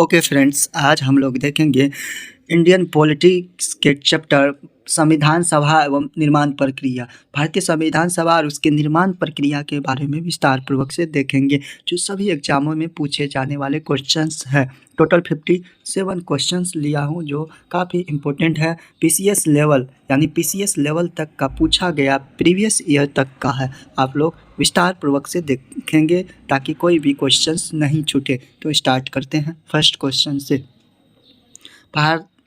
Okay friends, आज हम लोग देखेंगे इंडियन पॉलिटिक्स के चैप्टर संविधान सभा एवं निर्माण प्रक्रिया। भारतीय संविधान सभा और उसके निर्माण प्रक्रिया के बारे में विस्तार पूर्वक से देखेंगे, जो सभी एग्जामों में पूछे जाने वाले क्वेश्चंस हैं। टोटल 57 क्वेश्चंस लिया हूं, जो काफ़ी इम्पोर्टेंट है। पीसीएस लेवल यानी पीसीएस लेवल तक का पूछा गया, प्रीवियस ईयर तक का है। आप लोग विस्तार पूर्वक से देखेंगे ताकि कोई भी क्वेश्चंस नहीं छूटे। तो स्टार्ट करते हैं फर्स्ट क्वेश्चन से।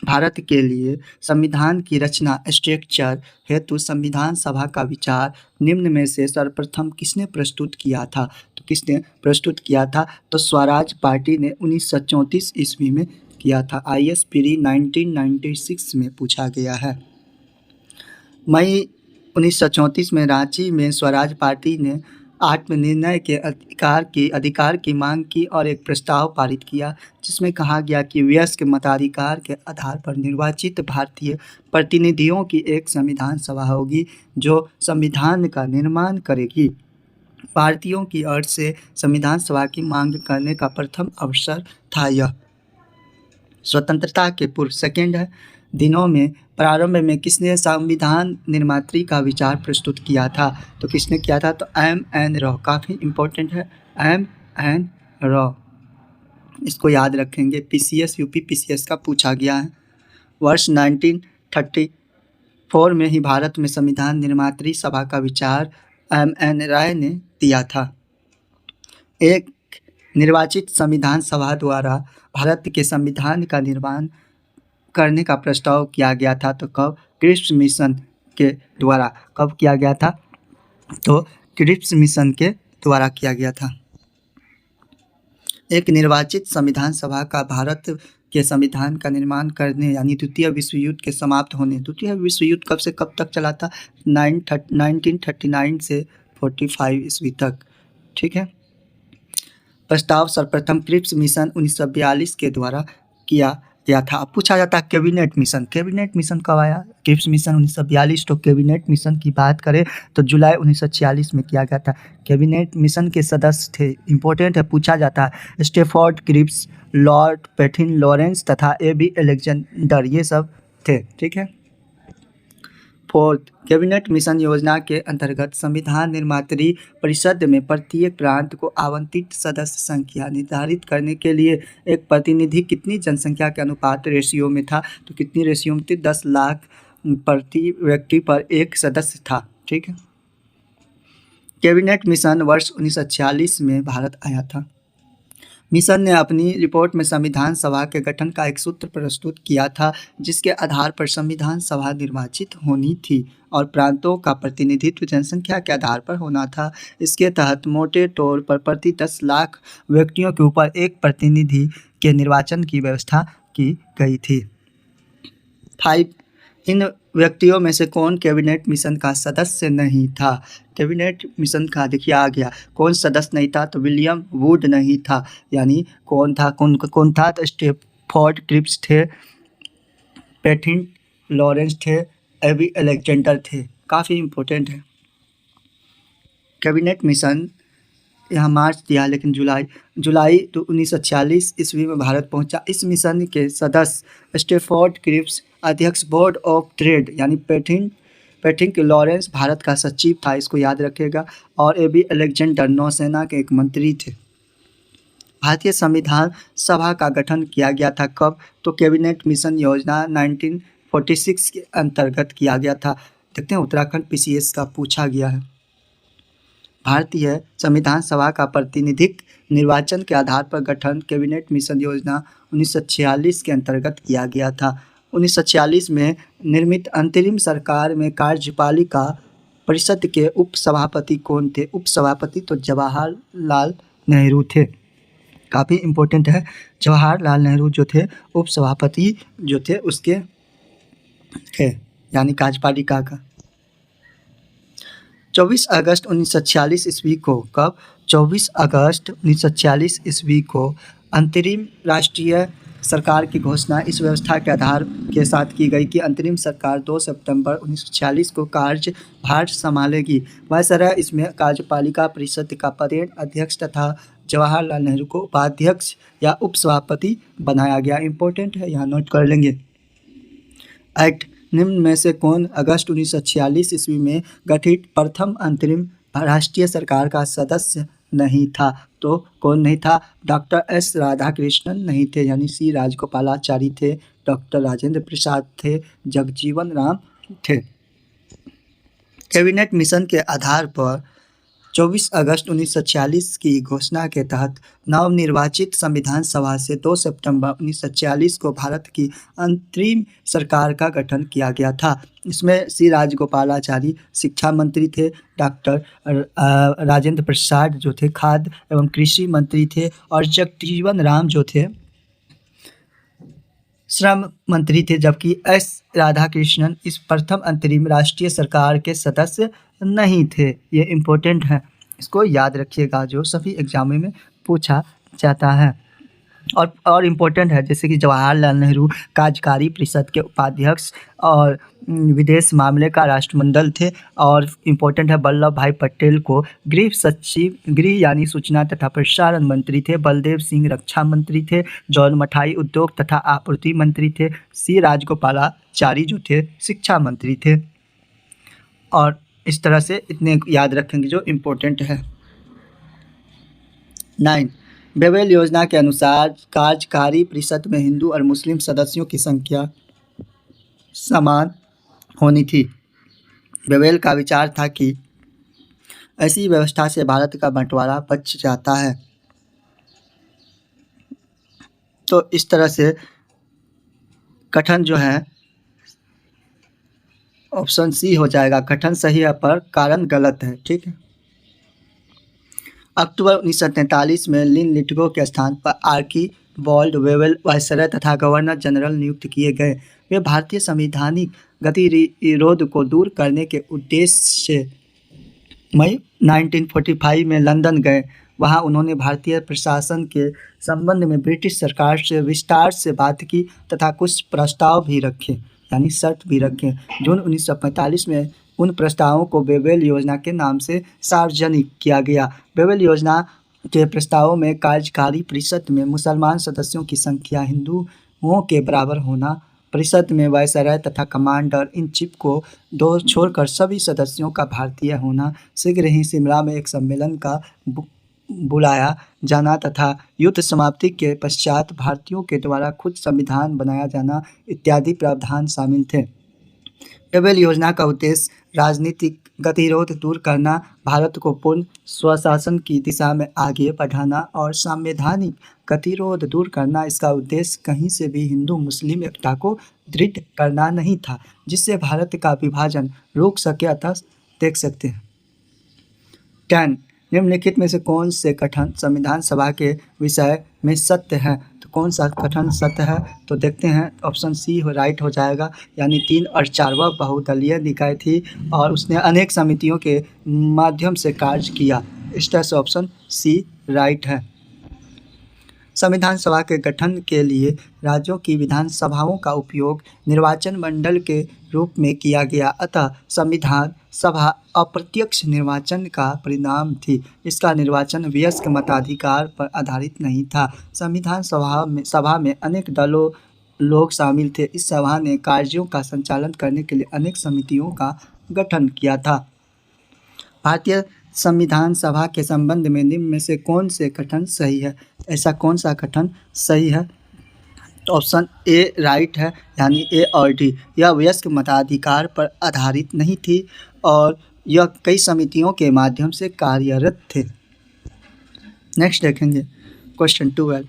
भारत के लिए संविधान की रचना स्ट्रक्चर हेतु संविधान सभा का विचार निम्न में से सर्वप्रथम किसने प्रस्तुत किया था? तो किसने प्रस्तुत किया था? तो स्वराज पार्टी ने 1934 ईस्वी में किया था। IS प्री 1996 में पूछा गया है। मई 1934 में रांची में स्वराज पार्टी ने आत्मनिर्णय के अधिकार की मांग की और एक प्रस्ताव पारित किया, जिसमें कहा गया कि वयस्क मताधिकार के आधार पर निर्वाचित भारतीय प्रतिनिधियों की एक संविधान सभा होगी जो संविधान का निर्माण करेगी। भारतीयों की ओर से संविधान सभा की मांग करने का प्रथम अवसर था यह। स्वतंत्रता के पूर्व सेकेंड है, दिनों में प्रारंभ में किसने संविधान निर्मात्री का विचार प्रस्तुत किया था? तो किसने किया था? तो M.N. रॉ। काफ़ी इम्पोर्टेंट है, M.N. रॉ। इसको याद रखेंगे, PCS यूपी PCS का पूछा गया है। वर्ष 1934 में ही भारत में संविधान निर्मात्री सभा का विचार M.N. राय ने दिया था। एक निर्वाचित संविधान सभा द्वारा भारत के संविधान का निर्माण करने का प्रस्ताव किया गया था। तो कब? क्रिप्स मिशन के द्वारा। कब किया गया था? तो क्रिप्स मिशन के द्वारा किया गया था। एक निर्वाचित संविधान सभा का भारत के संविधान का निर्माण करने यानी द्वितीय विश्व युद्ध के समाप्त होने। द्वितीय विश्व युद्ध कब से कब तक चला था? 1939 से 45 ईस्वी तक। ठीक है। प्रस्ताव सर्वप्रथम क्रिप्स मिशन 1942 के द्वारा किया गया था। अब पूछा जाता है कैबिनेट मिशन। कैबिनेट मिशन कब आया? Cripps mission 1942। तो कैबिनेट मिशन की बात करें तो जुलाई 1946 में किया गया था। कैबिनेट मिशन के सदस्य थे, इंपॉर्टेंट है, पूछा जाता है, स्टेफोर्ड क्रिप्स, लॉर्ड पैथिन लॉरेंस तथा A.B. अलेक्जेंडर, ये सब थे। ठीक है। फोर्थ, कैबिनेट मिशन योजना के अंतर्गत संविधान निर्मात्री परिषद में प्रत्येक प्रांत को आवंटित सदस्य संख्या निर्धारित करने के लिए एक प्रतिनिधि कितनी जनसंख्या के अनुपात रेशियो में था? तो कितनी रेशियो में थी? 10 लाख प्रति व्यक्ति पर एक सदस्य था। ठीक है। कैबिनेट मिशन वर्ष 1946 में भारत आया था। मिशन ने अपनी रिपोर्ट में संविधान सभा के गठन का एक सूत्र प्रस्तुत किया था, जिसके आधार पर संविधान सभा निर्वाचित होनी थी और प्रांतों का प्रतिनिधित्व जनसंख्या के आधार पर होना था। इसके तहत मोटे तौर पर प्रति 10 लाख व्यक्तियों के ऊपर एक प्रतिनिधि के निर्वाचन की व्यवस्था की गई थी। 5, इन व्यक्तियों में से कौन कैबिनेट मिशन का सदस्य नहीं था? कैबिनेट मिशन का देखिए आ गया, कौन सदस्य नहीं था? तो विलियम वुड नहीं था। यानी कौन था? कौन था? तो स्टेफोर्ड क्रिप्स थे, पैथिन लॉरेंस थे, A.B. अलेक्जेंडर थे। काफ़ी इम्पोर्टेंट है। कैबिनेट मिशन यहाँ मार्च दिया, लेकिन जुलाई तो 1946 ईस्वी में भारत पहुंचा। इस मिशन के सदस्य स्टेफोर्ड क्रिप्स अध्यक्ष बोर्ड ऑफ ट्रेड यानी पैथिन लॉरेंस भारत का सचिव था, इसको याद रखिएगा, और A.B. अलेक्जेंडर नौसेना के एक मंत्री थे। भारतीय संविधान सभा का गठन किया गया था कब? तो कैबिनेट मिशन योजना 1946 के अंतर्गत किया गया था। देखते हैं, उत्तराखंड PCS का पूछा गया है। भारतीय संविधान सभा का प्रतिनिधित्व निर्वाचन के आधार पर गठन कैबिनेट मिशन योजना 1946 के अंतर्गत किया गया था। 1946 में निर्मित अंतरिम सरकार में कार्यपालिका परिषद के उपसभापति कौन थे? उपसभापति तो जवाहरलाल नेहरू थे। काफ़ी इम्पोर्टेंट है, जवाहरलाल नेहरू जो थे उपसभापति जो थे उसके थे, यानी कार्यपालिका का। 24 अगस्त 1946 ईस्वी को, कब? 24 अगस्त 1946 ईस्वी को अंतरिम राष्ट्रीय सरकार की घोषणा इस व्यवस्था के आधार के साथ की गई कि अंतरिम सरकार 2 सितंबर 1946 को कार्यभार संभालेगी। वायसराय इसमें कार्यपालिका परिषद का पदेन अध्यक्ष तथा जवाहरलाल नेहरू को उपाध्यक्ष या उपसभापति बनाया गया। इंपॉर्टेंट है, यहाँ नोट कर लेंगे। एक्ट निम्न में से कौन अगस्त 1946 ईस्वी में गठित प्रथम अंतरिम राष्ट्रीय सरकार का सदस्य नहीं था? तो कौन नहीं था? डॉक्टर एस राधाकृष्णन नहीं थे, यानी सी राजगोपालाचारी थे, डॉक्टर राजेंद्र प्रसाद थे, जगजीवन राम थे। कैबिनेट मिशन के आधार पर 24 अगस्त 1946 की घोषणा के तहत नवनिर्वाचित संविधान सभा से 2 सितंबर 1946 को भारत की अंतरिम सरकार का गठन किया गया था। इसमें सी राजगोपालाचारी शिक्षा मंत्री थे, डॉक्टर राजेंद्र प्रसाद जो थे खाद्य एवं कृषि मंत्री थे, और जगजीवन राम जो थे श्रम मंत्री थे, जबकि एस राधाकृष्णन इस प्रथम अंतरिम राष्ट्रीय सरकार के सदस्य नहीं थे। ये इम्पोर्टेंट है, इसको याद रखिएगा, जो सभी एग्जामों में पूछा जाता है। और इम्पोर्टेंट है, जैसे कि जवाहरलाल नेहरू कार्यकारी परिषद के उपाध्यक्ष और विदेश मामले का राष्ट्रमंडल थे। और इम्पोर्टेंट है, वल्लभ भाई पटेल को गृह सचिव, गृह यानी सूचना तथा प्रसारण मंत्री थे। बलदेव सिंह रक्षा मंत्री थे। जॉन मठाई उद्योग तथा आपूर्ति मंत्री थे। सी राजगोपालाचारी जो थे शिक्षा मंत्री थे। और इस तरह से इतने याद रखेंगे जो इम्पोर्टेंट है। 9 बेबेल योजना के अनुसार कार्यकारी परिषद में हिंदू और मुस्लिम सदस्यों की संख्या समान होनी थी। बेबेल का विचार था कि ऐसी व्यवस्था से भारत का बंटवारा बच जाता है। तो इस तरह से कथन जो है ऑप्शन सी हो जाएगा। कथन सही है पर कारण गलत है। ठीक है। अक्टूबर 1943 में लिन लिटगो के स्थान पर आर्कीबाल्ड वेबल वायसराय तथा गवर्नर जनरल नियुक्त किए गए। वे भारतीय संवैधानिक गतिरोध को दूर करने के उद्देश्य से मई 1945 में लंदन गए। वहां उन्होंने भारतीय प्रशासन के संबंध में ब्रिटिश सरकार से विस्तार से बात की तथा कुछ प्रस्ताव भी रखे, यानी शर्त भी रखे। जून 1945 में उन प्रस्तावों को बेबेल योजना के नाम से सार्वजनिक किया गया। बेबेल योजना के प्रस्तावों में कार्यकारी परिषद में मुसलमान सदस्यों की संख्या हिंदुओं के बराबर होना, परिषद में वायसराय तथा कमांडर इन चीफ को 2 छोड़कर सभी सदस्यों का भारतीय होना, शीघ्र ही शिमला में एक सम्मेलन का बुलाया जाना तथा युद्ध समाप्ति के पश्चात भारतीयों के द्वारा खुद संविधान बनाया जाना इत्यादि प्रावधान शामिल थे। बेबेल योजना का उद्देश्य राजनीतिक गतिरोध दूर करना, भारत को पूर्ण स्वशासन की दिशा में आगे बढ़ाना और संवैधानिक गतिरोध दूर करना। इसका उद्देश्य कहीं से भी हिंदू मुस्लिम एकता को दृढ़ करना नहीं था, जिससे भारत का विभाजन रोक सके। अतः देख सकते हैं। 10 निम्नलिखित में से कौन से कथन संविधान सभा के विषय में सत्य है? तो कौन सा कथन सत्य है? तो देखते हैं, ऑप्शन सी राइट हो जाएगा। यानी 3 और 4 वह बहुदलीय निकाय थी और उसने अनेक समितियों के माध्यम से कार्य किया। इस तरह से ऑप्शन सी राइट है। संविधान सभा के गठन के लिए राज्यों की विधानसभाओं का उपयोग निर्वाचन मंडल के रूप में किया गया, अतः संविधान सभा अप्रत्यक्ष निर्वाचन का परिणाम थी। इसका निर्वाचन वयस्क मताधिकार पर आधारित नहीं था। संविधान सभा में अनेक दलों लोग शामिल थे। इस सभा ने कार्यों का संचालन करने के लिए अनेक समितियों का गठन किया था। भारतीय संविधान सभा के संबंध में निम्न में से कौन से कथन सही है? ऐसा कौन सा कथन सही है? तो ऑप्शन ए राइट है, यानी ए और डी। यह वयस्क मताधिकार पर आधारित नहीं थी और यह कई समितियों के माध्यम से कार्यरत थे। नेक्स्ट देखेंगे क्वेश्चन 12।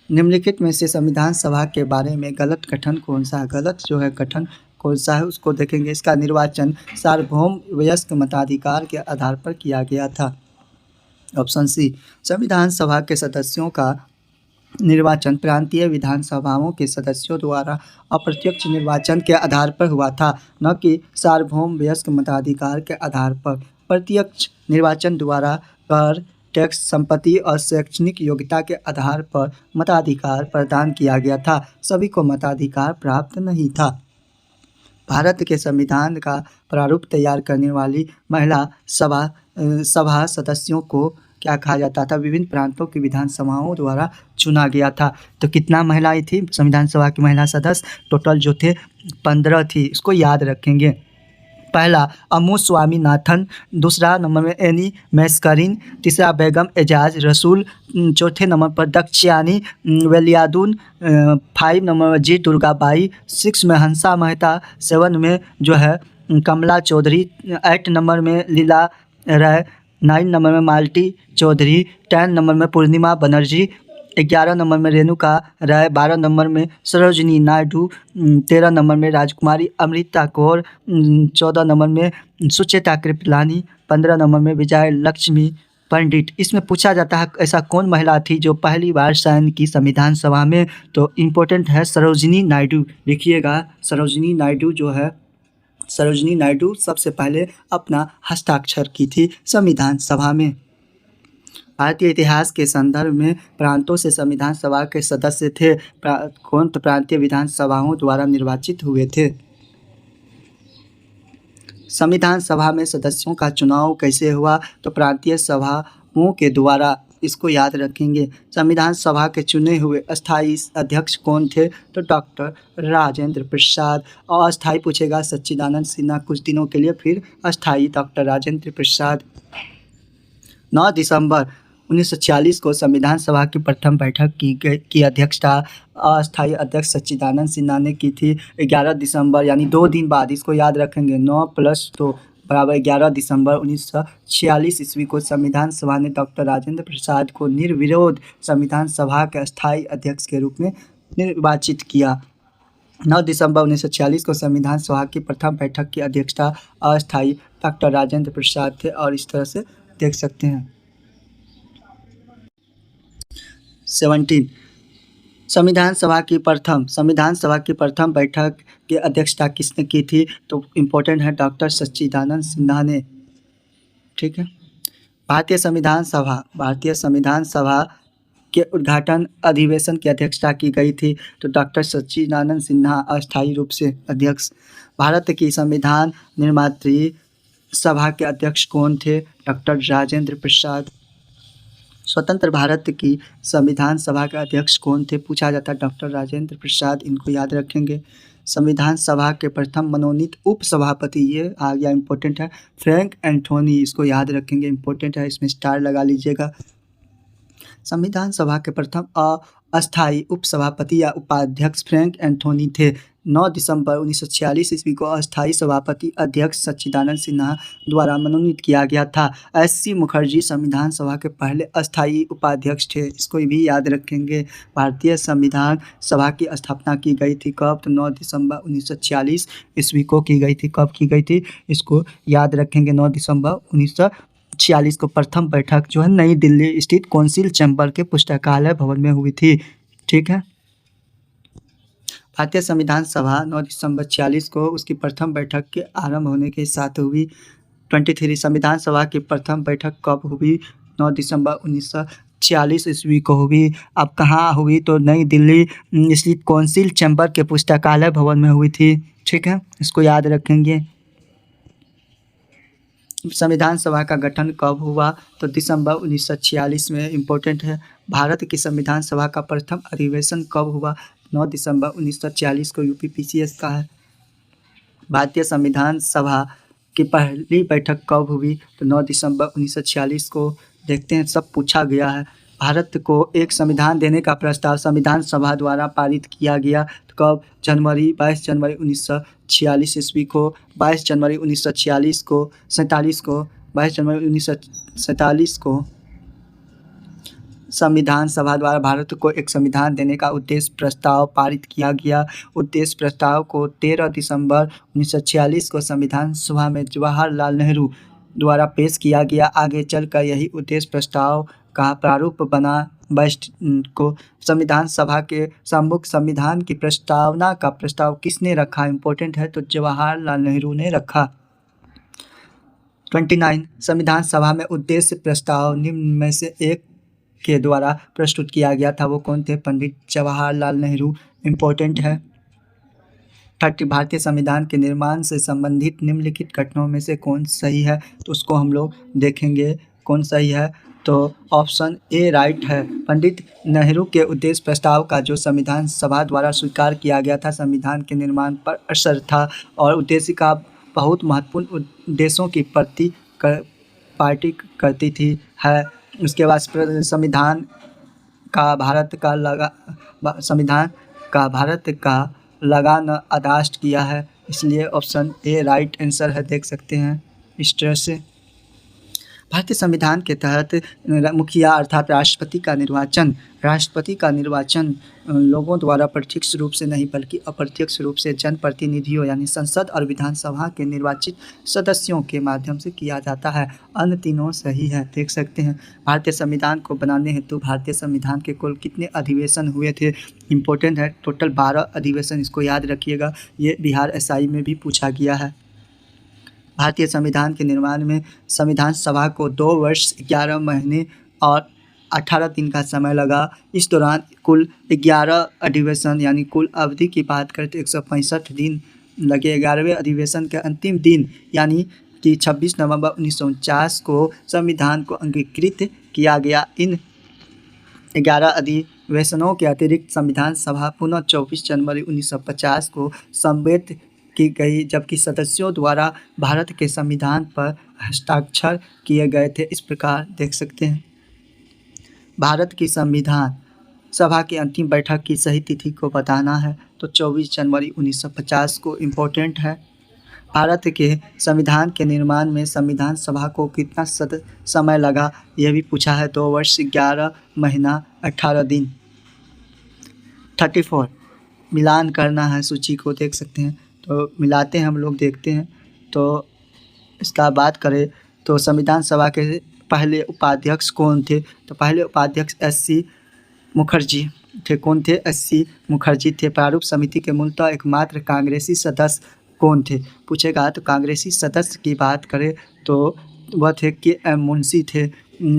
निम्नलिखित में से संविधान सभा के बारे में गलत कथन कौन सा है? गलत जो है कथन कौन सा है उसको देखेंगे। इसका निर्वाचन सार्वभौम वयस्क मताधिकार के आधार पर किया गया था। ऑप्शन सी संविधान सभा के सदस्यों का निर्वाचन प्रांतीय विधानसभाओं के सदस्यों द्वारा अप्रत्यक्ष निर्वाचन के आधार पर हुआ था, न कि सार्वभौम वयस्क मताधिकार के आधार पर। प्रत्यक्ष निर्वाचन द्वारा कर, टैक्स, संपत्ति और शैक्षणिक योग्यता के आधार पर मताधिकार प्रदान किया गया था। सभी को मताधिकार प्राप्त नहीं था। भारत के संविधान का प्रारूप तैयार करने वाली महिला सभा सदस्यों को क्या कहा जाता था, विभिन्न प्रांतों की विधानसभाओं द्वारा चुना गया था। तो कितना महिलाएं थी संविधान सभा की महिला सदस्य, टोटल जो थे 15 थी, इसको याद रखेंगे। पहला अम्मू स्वामीनाथन, दूसरा नंबर में एनी मैस्करिन, तीसरा बेगम एजाज रसूल, चौथे नंबर पर दक्षयानी वेलियादुन, 5 नंबर में जी दुर्गाबाई, 6 में हंसा मेहता, 7 में जो है कमला चौधरी, 8 नंबर में लीला राय, 9 नंबर में मालती चौधरी, 10 नंबर में पूर्णिमा बनर्जी, 11 नंबर में रेणुका राय, 12 नंबर में सरोजिनी नायडू, 13 नंबर में राजकुमारी अमृता कौर, 14 नंबर में सुचेता कृपलानी, 15 नंबर में विजय लक्ष्मी पंडित। इसमें पूछा जाता है ऐसा कौन महिला थी जो पहली बार चयन की संविधान सभा में, तो इम्पोर्टेंट है सरोजिनी नायडू। लिखिएगा सरोजिनी नायडू जो है, सरोजिनी नायडू सबसे पहले अपना हस्ताक्षर की थी संविधान सभा में। भारतीय इतिहास के संदर्भ में प्रांतों से संविधान सभा के सदस्य थे कौन, तो प्रांतीय विधानसभाओं द्वारा निर्वाचित हुए थे। संविधान सभा में सदस्यों का चुनाव कैसे हुआ, तो प्रांतीय सभाओं के द्वारा, इसको याद रखेंगे। संविधान सभा के चुने हुए अस्थाई अध्यक्ष कौन थे, तो डॉक्टर राजेंद्र प्रसाद। और अस्थाई पूछेगा सच्चिदानंद सिन्हा कुछ दिनों के लिए, फिर अस्थाई डॉक्टर राजेंद्र प्रसाद। 9 दिसंबर 1946 को संविधान सभा की प्रथम बैठक की अध्यक्षता अस्थाई अध्यक्ष सच्चिदानंद सिन्हा ने की थी। 11 दिसंबर यानी 2 दिन बाद, इसको याद रखेंगे, 9 + 2 = 11 दिसंबर 1946 ईस्वी को संविधान सभा ने डॉक्टर राजेंद्र प्रसाद को निर्विरोध संविधान सभा के अस्थाई अध्यक्ष के रूप में निर्वाचित किया। 9 दिसंबर 1946 को संविधान सभा की प्रथम बैठक की अध्यक्षता अस्थाई डॉक्टर राजेंद्र प्रसाद थे, और इस तरह से देख सकते हैं। 17 संविधान सभा की प्रथम बैठक की अध्यक्षता किसने की थी, तो इम्पोर्टेंट है डॉक्टर सच्चिदानंद सिन्हा ने। ठीक है। भारतीय संविधान सभा के उद्घाटन अधिवेशन की अध्यक्षता की गई थी, तो डॉक्टर सच्चिदानंद सिन्हा अस्थायी रूप से अध्यक्ष। भारत की संविधान निर्मात्री सभा के अध्यक्ष कौन थे, डॉक्टर राजेंद्र प्रसाद। स्वतंत्र भारत की संविधान सभा के अध्यक्ष कौन थे, पूछा जाता है, डॉक्टर राजेंद्र प्रसाद, इनको याद रखेंगे। संविधान सभा के प्रथम मनोनीत उपसभापति, ये आ गया, इम्पोर्टेंट है, फ्रैंक एंथोनी, इसको याद रखेंगे, इम्पोर्टेंट है, इसमें स्टार लगा लीजिएगा। संविधान सभा के प्रथम अस्थायी उपसभापति या उपाध्यक्ष फ्रैंक एंथोनी थे। 9 दिसंबर 1946 ईस्वी को अस्थायी सभापति अध्यक्ष सच्चिदानंद सिन्हा द्वारा मनोनीत किया गया था। एस.सी. मुखर्जी संविधान सभा के पहले अस्थायी उपाध्यक्ष थे, इसको भी याद रखेंगे। भारतीय संविधान सभा की स्थापना की गई थी कब, तो 9 दिसंबर 1946 ईस्वी को की गई थी। कब की गई थी, इसको याद रखेंगे, 9 दिसंबर 1946 को प्रथम बैठक जो है नई दिल्ली स्थित कौंसिल चैम्बर के पुस्तकालय भवन में हुई थी। ठीक है। भारतीय संविधान सभा 9 दिसंबर 46 को उसकी प्रथम बैठक के आरंभ होने के साथ हुई। 23 संविधान सभा की प्रथम बैठक कब हुई, 9 दिसंबर 1946 ईस्वी को हुई। अब कहाँ हुई, तो नई दिल्ली स्थित कौंसिल चैम्बर के पुस्तकालय भवन में हुई थी। ठीक है, इसको याद रखेंगे। संविधान सभा का गठन कब हुआ, तो दिसंबर 1946 में, इम्पोर्टेंट है। भारत की संविधान सभा का प्रथम अधिवेशन कब हुआ, 9 दिसंबर 1946 को, यूपीपीसीएस का है। भारतीय संविधान सभा की पहली बैठक कब हुई, तो 9 दिसंबर 1946 को। देखते हैं, सब पूछा गया है। भारत को एक संविधान देने का प्रस्ताव संविधान सभा द्वारा पारित किया गया, तो कब, 22 जनवरी 1946 ईस्वी को, 22 जनवरी 1946 को, 22 जनवरी 1947 को संविधान सभा द्वारा भारत को एक संविधान देने का उद्देश्य प्रस्ताव पारित किया गया। उद्देश्य प्रस्ताव को 13 दिसंबर 1946 को संविधान सभा में जवाहरलाल नेहरू द्वारा पेश किया गया। आगे चलकर यही उद्देश्य प्रस्ताव का प्रारूप बना। वेस्ट को संविधान सभा के सम्मुख संविधान की प्रस्तावना का प्रस्ताव किसने रखा, इम्पोर्टेंट है, तो जवाहरलाल नेहरू ने रखा। 29 संविधान सभा में उद्देश्य प्रस्ताव निम्न में से एक के द्वारा प्रस्तुत किया गया था, वो कौन थे, पंडित जवाहरलाल नेहरू, इम्पोर्टेंट है। 30 भारतीय संविधान के निर्माण से संबंधित निम्नलिखित घटनाओं में से कौन सही है, तो उसको हम लोग देखेंगे कौन सही है। तो ऑप्शन ए राइट है। पंडित नेहरू के उद्देश्य प्रस्ताव का जो संविधान सभा द्वारा स्वीकार किया गया था, संविधान के निर्माण पर असर था और उद्देश्य का बहुत महत्वपूर्ण उद्देश्यों की पार्टी करती थी है। उसके बाद संविधान का भारत का लगान आदाष्ट किया है, इसलिए ऑप्शन ए राइट आंसर है, देख सकते हैं इस तरह से। भारतीय संविधान के तहत मुखिया अर्थात राष्ट्रपति का निर्वाचन लोगों द्वारा प्रत्यक्ष रूप से नहीं बल्कि अप्रत्यक्ष रूप से जनप्रतिनिधियों यानी संसद और विधानसभा के निर्वाचित सदस्यों के माध्यम से किया जाता है। अन्य तीनों सही है, देख सकते हैं। भारतीय संविधान को बनाने हेतु भारतीय संविधान के कुल कितने अधिवेशन हुए थे, इम्पोर्टेंट है। टोटल 12 अधिवेशन, इसको याद रखिएगा, ये बिहार एसआई में भी पूछा गया है। भारतीय संविधान के निर्माण में संविधान सभा को 2 वर्ष 11 महीने और 18 दिन का समय लगा। इस दौरान कुल 11 अधिवेशन यानी कुल अवधि की बात करें तो 165 दिन लगे। 11वें अधिवेशन के अंतिम दिन यानी कि 26 नवंबर 1949 को संविधान को अंगीकृत किया गया। इन 11 अधिवेशनों के अतिरिक्त संविधान सभा पुनः 24 जनवरी 1950 को सम्मिलित की गई, जबकि सदस्यों द्वारा भारत के संविधान पर हस्ताक्षर किए गए थे। इस प्रकार देख सकते हैं। भारत की संविधान सभा की अंतिम बैठक की सही तिथि को बताना है तो 24 जनवरी 1950 को इम्पोर्टेंट है। भारत के संविधान के निर्माण में संविधान सभा को कितना समय लगा, यह भी पूछा है। 2 वर्ष 11 महीना 18 दिन। 34 मिलान करना है सूची को, देख सकते हैं। तो मिलाते हैं हम लोग, देखते हैं। तो इसका बात करें तो संविधान सभा के पहले उपाध्यक्ष कौन थे, तो पहले उपाध्यक्ष एस.सी. मुखर्जी थे। कौन थे? एस.सी. मुखर्जी थे। प्रारूप समिति के मूलतः एकमात्र कांग्रेसी सदस्य कौन थे, पूछेगा। तो कांग्रेसी सदस्य की बात करें तो वह थे के.एम. मुंशी थे।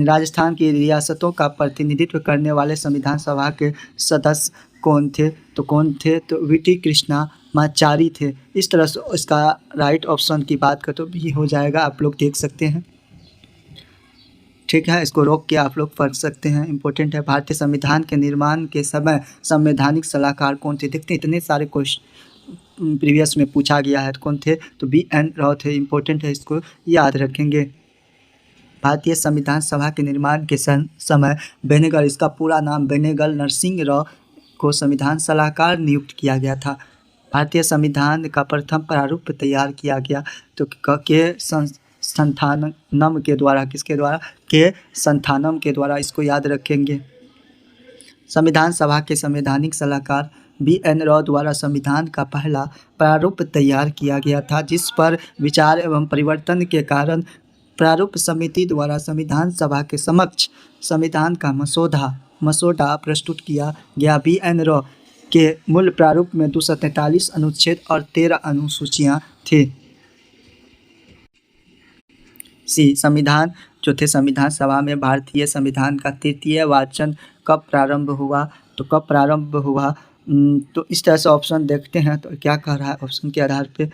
राजस्थान की रियासतों का प्रतिनिधित्व करने वाले संविधान सभा के सदस्य कौन थे, तो वी.टी. कृष्णामाचारी थे। इस तरह से इसका राइट ऑप्शन की बात करें तो भी हो जाएगा, आप लोग देख सकते हैं। ठीक है, इसको रोक के आप लोग पढ़ सकते हैं, इंपॉर्टेंट है। भारतीय संविधान के निर्माण के समय संवैधानिक सलाहकार कौन थे, देखते हैं इतने सारे क्वेश्चन प्रीवियस में पूछा गया है। कौन थे, तो बी.एन. राव थे, इंपॉर्टेंट है, इसको याद रखेंगे। भारतीय संविधान सभा के निर्माण के समय बेनेगल, इसका पूरा नाम बेनेगल नरसिंह राव को संविधान सलाहकार नियुक्त किया गया था। भारतीय संविधान का प्रथम प्रारूप तैयार किया गया तो के संथानम के द्वारा, किसके द्वारा, के संथानम के द्वारा, इसको याद रखेंगे। संविधान सभा के संवैधानिक सलाहकार बी.एन. राव द्वारा संविधान का पहला प्रारूप तैयार किया गया था, जिस पर विचार एवं परिवर्तन के कारण प्रारूप समिति द्वारा संविधान सभा के समक्ष संविधान का मसौदा प्रस्तुत किया गया। बी.एन. राव के मूल प्रारूप में 243 अनुच्छेद और 13 अनुसूचियाँ थी। संविधान जो थे, संविधान सभा में भारतीय संविधान का तृतीय वाचन कब प्रारंभ हुआ, तो इस तरह से ऑप्शन देखते हैं तो क्या कह रहा है ऑप्शन के आधार पे।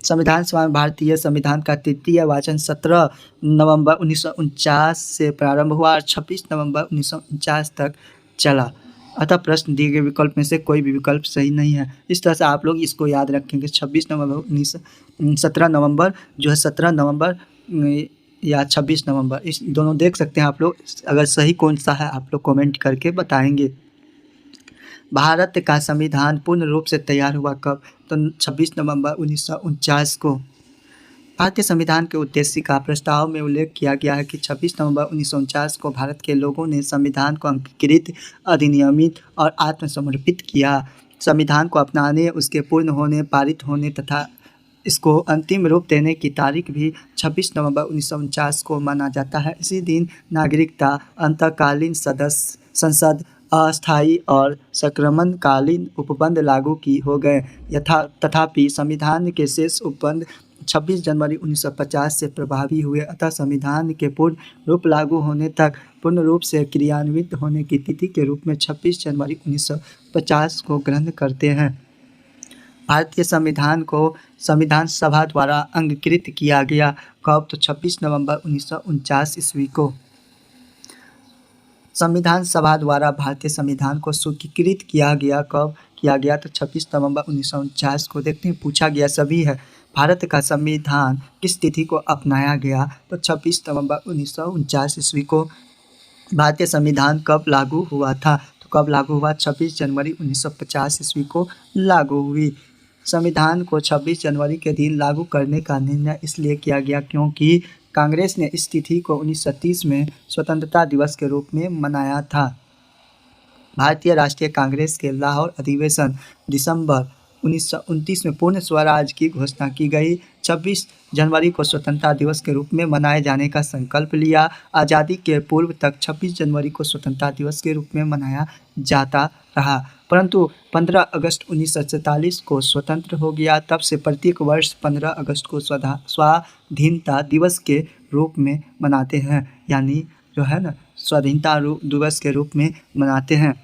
संविधान सभा में भारतीय संविधान का तृतीय वाचन 17 नवंबर 1949 से प्रारंभ हुआ और 26 नवंबर 1949 तक चला। अतः प्रश्न दिए गए विकल्प में से कोई भी विकल्प सही नहीं है। इस तरह से आप लोग इसको याद रखेंगे। 17 नवंबर जो है, 17 नवंबर या 26 नवंबर, इस दोनों देख सकते हैं आप लोग। अगर सही कौन सा है आप लोग कमेंट करके बताएंगे। भारत का संविधान पूर्ण रूप से तैयार हुआ कब, तो 26 नवंबर 1949 को। भारतीय संविधान के उद्देश्य का प्रस्ताव में उल्लेख किया गया है कि 26 नवंबर 1949 को भारत के लोगों ने संविधान को अंगीकृत, अधिनियमित और आत्मसमर्पित किया। संविधान को अपनाने, उसके पूर्ण होने, पारित होने तथा इसको अंतिम रूप देने की तारीख भी 26 नवंबर 1949 को माना जाता है। इसी दिन नागरिकता, अंतःकालीन संसद, अस्थायी और संक्रमणकालीन उपबंध लागू की हो गए। तथापि संविधान के शेष उपबंध 26 जनवरी 1950 से प्रभावी हुए। अतः संविधान के पूर्ण रूप लागू होने तक पूर्ण रूप से क्रियान्वित होने की तिथि के रूप में 26 जनवरी 1950 को ग्रहण करते हैं। भारतीय संविधान को संविधान सभा द्वारा अंगीकृत किया गया कब, तो 26 नवंबर 1949 ईस्वी को। संविधान सभा द्वारा भारतीय संविधान को स्वीकृत किया गया कब किया गया? तो 26 नवंबर 1949 को। देखते हैं, पूछा गया सभी है। भारत का संविधान किस तिथि को अपनाया गया? तो 26 नवंबर 1949 ईस्वी को। भारतीय संविधान कब लागू हुआ था? तो कब लागू हुआ? 26 जनवरी 1950 ईस्वी को लागू हुई। संविधान को 26 जनवरी के दिन लागू करने का निर्णय इसलिए किया गया क्योंकि कांग्रेस ने इस तिथि को 1930 में स्वतंत्रता दिवस के रूप में मनाया था। भारतीय राष्ट्रीय कांग्रेस के लाहौर अधिवेशन दिसंबर 1929 में पूर्ण स्वराज की घोषणा की गई। 26 जनवरी को स्वतंत्रता दिवस के रूप में मनाए जाने का संकल्प लिया। आज़ादी के पूर्व तक 26 जनवरी को स्वतंत्रता दिवस के रूप में मनाया जाता रहा, परंतु 15 अगस्त 1947 को स्वतंत्र हो गया। तब से प्रत्येक वर्ष 15 अगस्त को स्वाधीनता दिवस के रूप में मनाते हैं, यानी जो है ना, स्वाधीनता दिवस के रूप में मनाते हैं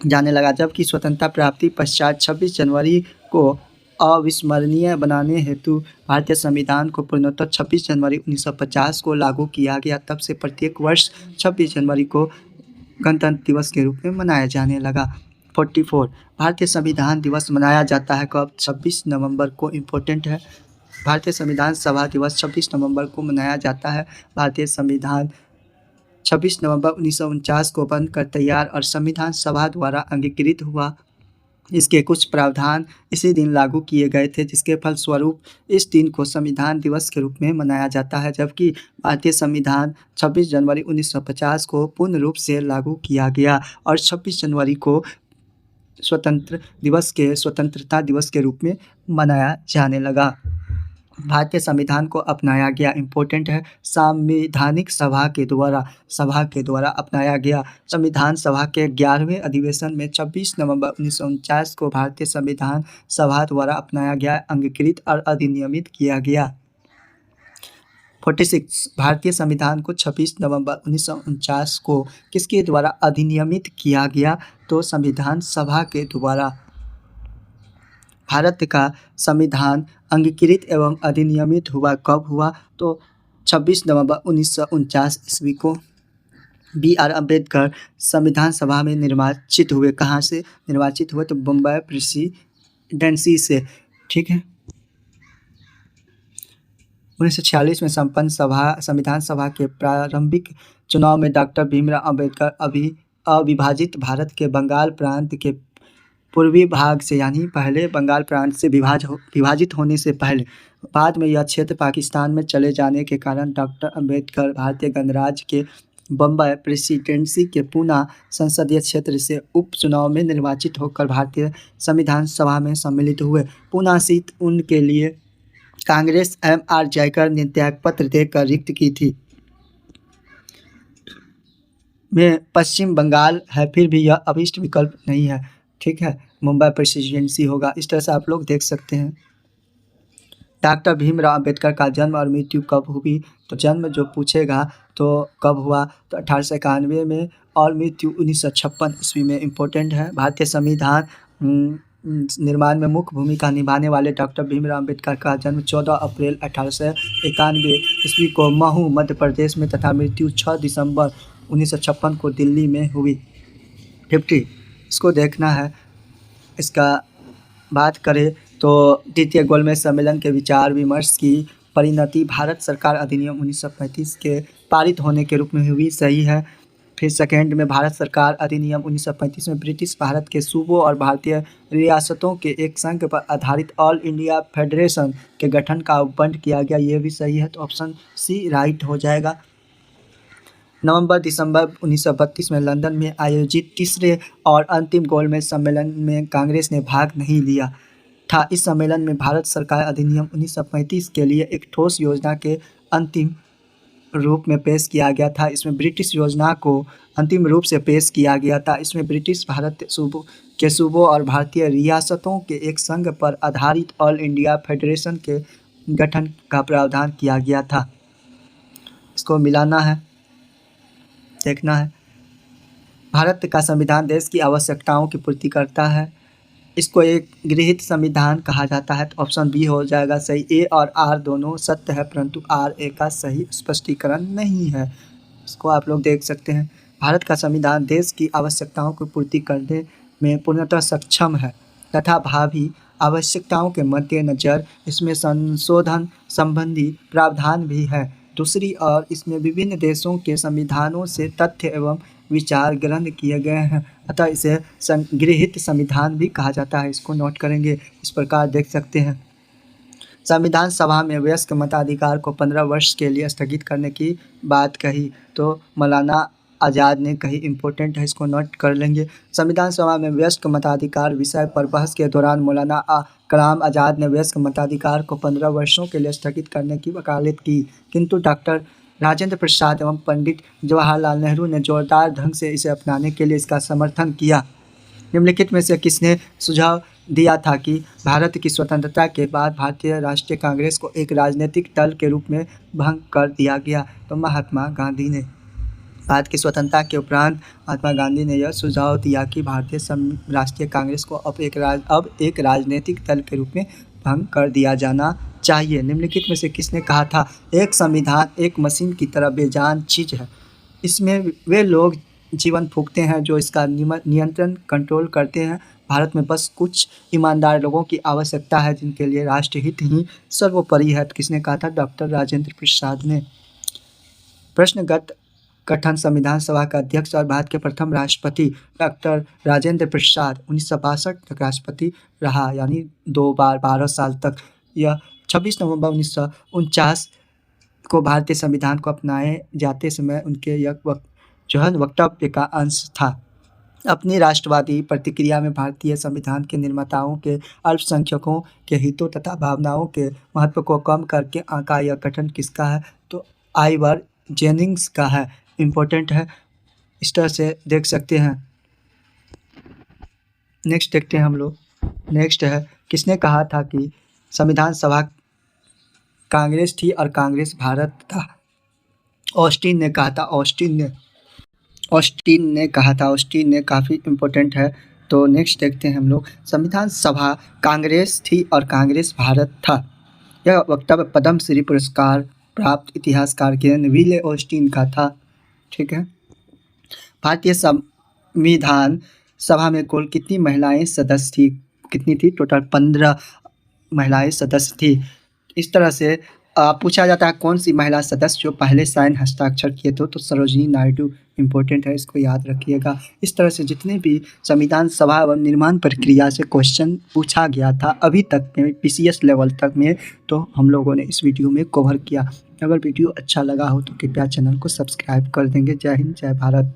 जाने लगा। जबकि स्वतंत्रता प्राप्ति पश्चात 26 जनवरी को अविस्मरणीय बनाने हेतु भारतीय संविधान को पूर्णतः 26 जनवरी 1950 को लागू किया गया। तब से प्रत्येक वर्ष 26 जनवरी को गणतंत्र दिवस के रूप में मनाया जाने लगा। 44 भारतीय संविधान दिवस मनाया जाता है कब? 26 नवंबर को। इम्पोर्टेंट है, भारतीय संविधान सभा दिवस 26 नवंबर को मनाया जाता है। भारतीय संविधान 26 नवंबर 1949 को बनकर तैयार और संविधान सभा द्वारा अंगीकृत हुआ। इसके कुछ प्रावधान इसी दिन लागू किए गए थे, जिसके फलस्वरूप इस दिन को संविधान दिवस के रूप में मनाया जाता है। जबकि भारतीय संविधान 26 जनवरी 1950 को पूर्ण रूप से लागू किया गया और 26 जनवरी को स्वतंत्रता दिवस के रूप में मनाया जाने लगा। भारतीय संविधान को अपनाया गया। इम्पोर्टेंट है, संवैधानिक सभा के द्वारा अपनाया गया। संविधान सभा के 11वें अधिवेशन में 26 नवंबर 1949 को भारतीय संविधान सभा द्वारा अपनाया गया, अंगीकृत और अधिनियमित किया गया। 46 भारतीय संविधान को 26 नवंबर 1949 को किसके द्वारा अधिनियमित किया गया? तो संविधान सभा के द्वारा। भारत का संविधान अंगीकृत एवं अधिनियमित हुआ कब हुआ? तो 26 नवंबर 1949 ईस्वी को। BR अम्बेडकर संविधान सभा में निर्वाचित हुए। कहाँ से निर्वाचित हुए? तो बम्बई प्रेसिडेंसी से। ठीक है, 1946 में संपन्न संविधान सभा के प्रारंभिक चुनाव में डॉक्टर भीमराव अम्बेडकर अविभाजित भारत के बंगाल प्रांत के पूर्वी भाग से, यानी पहले बंगाल प्रांत से विभाजित होने से पहले, बाद में यह क्षेत्र पाकिस्तान में चले जाने के कारण डॉक्टर अम्बेडकर भारतीय गणराज्य के बम्बई प्रेसिडेंसी के पूना संसदीय क्षेत्र से उपचुनाव में निर्वाचित होकर भारतीय संविधान सभा में सम्मिलित हुए। पूना सीट उनके लिए कांग्रेस MR जयकर ने त्यागपत्र देकर रिक्त की थी। में पश्चिम बंगाल है, फिर भी यह अभिष्ट विकल्प नहीं है। ठीक है, मुंबई प्रेसिडेंसी होगा। इस तरह से आप लोग देख सकते हैं। डॉक्टर भीमराव अम्बेडकर का जन्म और मृत्यु कब हुई? तो जन्म जो पूछेगा तो कब हुआ? तो 1891 में और मृत्यु 1956 ईस्वी में। इम्पोर्टेंट है, भारतीय संविधान निर्माण में मुख्य भूमिका निभाने वाले डॉक्टर भीमराव अम्बेडकर का जन्म 14 अप्रैल 1891 ईस्वी को महू मध्य प्रदेश में तथा मृत्यु 6 दिसंबर 1956 को दिल्ली में हुई। 50 इसको देखना है। इसका बात करें तो द्वितीय गोलमेज सम्मेलन के विचार विमर्श की परिणति भारत सरकार अधिनियम 1935 के पारित होने के रूप में हुई। सही है। फिर सेकेंड में भारत सरकार अधिनियम 1935 में ब्रिटिश भारत के सूबों और भारतीय रियासतों के एक संघ पर आधारित ऑल इंडिया फेडरेशन के गठन का उपबंध किया गया। ये भी सही है, तो ऑप्शन सी राइट हो जाएगा। नवंबर दिसंबर 1932 में लंदन में आयोजित तीसरे और अंतिम गोलमेज सम्मेलन में कांग्रेस ने भाग नहीं लिया था। इस सम्मेलन में भारत सरकार अधिनियम 1935 के लिए एक ठोस योजना के अंतिम रूप में पेश किया गया था। इसमें ब्रिटिश योजना को अंतिम रूप से पेश किया गया था। इसमें ब्रिटिश भारत के सूबों और भारतीय रियासतों के एक संघ पर आधारित ऑल इंडिया फेडरेशन के गठन का प्रावधान किया गया था। इसको मिलाना है, देखना है। भारत का संविधान देश की आवश्यकताओं की पूर्ति करता है। इसको एक गृहीत संविधान कहा जाता है, तो ऑप्शन बी हो जाएगा सही। ए और आर दोनों सत्य है, परंतु आर ए का सही स्पष्टीकरण नहीं है। इसको आप लोग देख सकते हैं। भारत का संविधान देश की आवश्यकताओं की पूर्ति करने में पूर्णतः सक्षम है तथा भावी आवश्यकताओं के मद्देनज़र इसमें संशोधन संबंधी प्रावधान भी है। दूसरी ओर इसमें विभिन्न देशों के संविधानों से तथ्य एवं विचार ग्रहण किए गए हैं, अतः इसे संगृहीत संविधान भी कहा जाता है। इसको नोट करेंगे, इस प्रकार देख सकते हैं। संविधान सभा में वयस्क मताधिकार को 15 वर्ष के लिए स्थगित करने की बात कही तो मौलाना आज़ाद ने कही, इम्पोर्टेंट है, इसको नोट कर लेंगे। संविधान सभा में वयस्क मताधिकार विषय पर बहस के दौरान मौलाना कलाम आज़ाद ने वयस्क मताधिकार को 15 वर्षों के लिए स्थगित करने की वकालत की, किंतु डॉक्टर राजेंद्र प्रसाद एवं पंडित जवाहरलाल नेहरू ने जोरदार ढंग से इसे अपनाने के लिए इसका समर्थन किया। निम्नलिखित में से किसने सुझाव दिया था कि भारत की स्वतंत्रता के बाद भारतीय राष्ट्रीय कांग्रेस को एक राजनीतिक दल के रूप में भंग कर दिया गया? तो महात्मा गांधी ने। भारत की स्वतंत्रता के उपरांत महात्मा गांधी ने यह सुझाव दिया कि भारतीय राष्ट्रीय कांग्रेस को अब एक राजनीतिक दल के रूप में भंग कर दिया जाना चाहिए। निम्नलिखित में से किसने कहा था? एक संविधान एक मशीन की तरह बेजान चीज़ है, इसमें वे लोग जीवन फूंकते हैं जो इसका नियंत्रण कंट्रोल करते हैं। भारत में बस कुछ ईमानदार लोगों की आवश्यकता है जिनके लिए राष्ट्रहित ही सर्वोपरि है। किसने कहा था? डॉक्टर राजेंद्र प्रसाद ने। प्रश्नगत गठन संविधान सभा का अध्यक्ष और भारत के प्रथम राष्ट्रपति डॉक्टर राजेंद्र प्रसाद 1962 तक राष्ट्रपति रहा, यानी 2 बार 12 साल तक। यह 26 नवंबर 1949 को भारतीय संविधान को अपनाए जाते समय उनके यह वक्तव्य का अंश था। अपनी राष्ट्रवादी प्रतिक्रिया में भारतीय संविधान के निर्माताओं के अल्पसंख्यकों के हितों तथा भावनाओं के महत्व को कम करके आंका। यह गठन किसका है? तो आइवर जेनिंग्स का है, इम्पोर्टेंट है, इस तरह से देख सकते हैं। नेक्स्ट देखते हैं हम लोग। नेक्स्ट है, किसने कहा था कि संविधान सभा कांग्रेस थी और कांग्रेस भारत था? ऑस्टिन ने कहा था। ऑस्टिन ने कहा था। ऑस्टिन ने, काफ़ी इम्पोर्टेंट है। तो नेक्स्ट देखते हैं हम लोग। संविधान सभा कांग्रेस थी और कांग्रेस भारत था। यह वक्तव्य पद्मश्री पुरस्कार प्राप्त इतिहासकार किरण विले ऑस्टिन का था। ठीक है। भारतीय संविधान सभा में कुल कितनी महिलाएं सदस्य थी? कितनी थी? टोटल 15 महिलाएं सदस्य थी। इस तरह से पूछा जाता है कौन सी महिला सदस्य जो पहले साइन हस्ताक्षर किए थे? तो सरोजिनी नायडू, इम्पोर्टेंट है, इसको याद रखिएगा। इस तरह से जितने भी संविधान सभा एवं निर्माण प्रक्रिया से क्वेश्चन पूछा गया था अभी तक में PCS लेवल तक में, तो हम लोगों ने इस वीडियो में कवर किया। अगर वीडियो अच्छा लगा हो तो कृपया चैनल को सब्सक्राइब कर देंगे। जय हिंद, जय भारत।